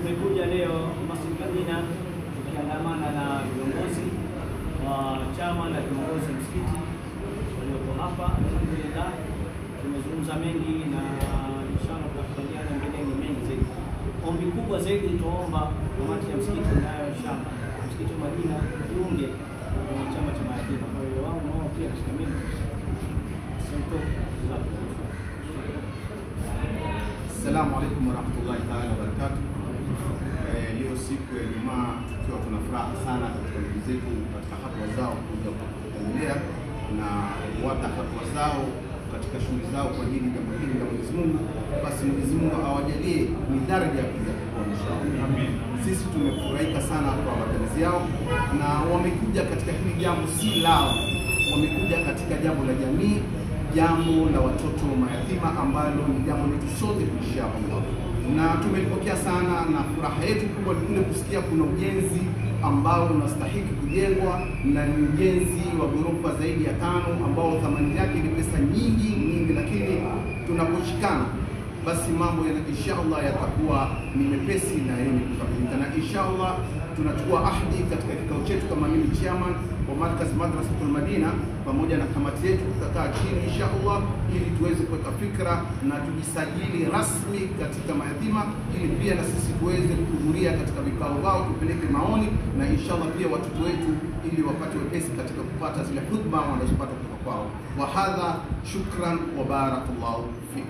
tumekuja leo Masjid Madina tukiandamana na viongozi wa chama na viongozi wa msikiti walioko hapa. Alhamdulillah tumezungumza mengi na inshallah tutakubaliana mbeleni mengi zaidi. Ombi kubwa zaidi tuomba kamati ya msikiti nayo shamba msikiti wa Madina jiunge na chama cha mayatima. Kwa hiyo wao nao pia tushikamane. Assalamu alaikum warahmatullahi taala wabarakatuh. Leo siku ya Ijumaa tukiwa tuna furaha sana katika ndugu zetu katika hatua zao kuja kutembelea na kuwata hatua zao katika shughuli zao kwa ajili ya jambo hili la Mwenyezi Mungu. Basi Mwenyezi Mungu awajalie ni daraja ya kuja kwa inshallah. Amen. Sisi tumefurahika sana kwa matembezi yao na wamekuja katika hili jambo si lao, wamekuja katika jambo la jamii, jambo la watoto mayatima ambalo ni jambo letu sote kuishia hapa. Na tumepokea sana na furaha yetu kubwa ni kusikia kuna ujenzi ambao unastahili kujengwa na ni ujenzi wa ghorofa zaidi ya 5 ambao thamani yake ni pesa nyingi, lakini tunaposhikana basi mambo ya inshallah yatakuwa ni mepesi na yenye kukamilika. Na inshallah tunachukua ahadi katika kikao chetu kama mimi chairman wa Markaz Madrasatul Madina pamoja na kamati yetu tutakaa chini inshallah ili tuweze kuweka fikra na tujisajili rasmi katika mayatima ili pia na sisi tuweze kuhudhuria katika vikao wao, tupeleke maoni na inshallah pia watoto wetu ili wapate wepesi katika kupata zile huduma wanazopata kutoka kwao. Wa hadha shukran wa barakallahu fik.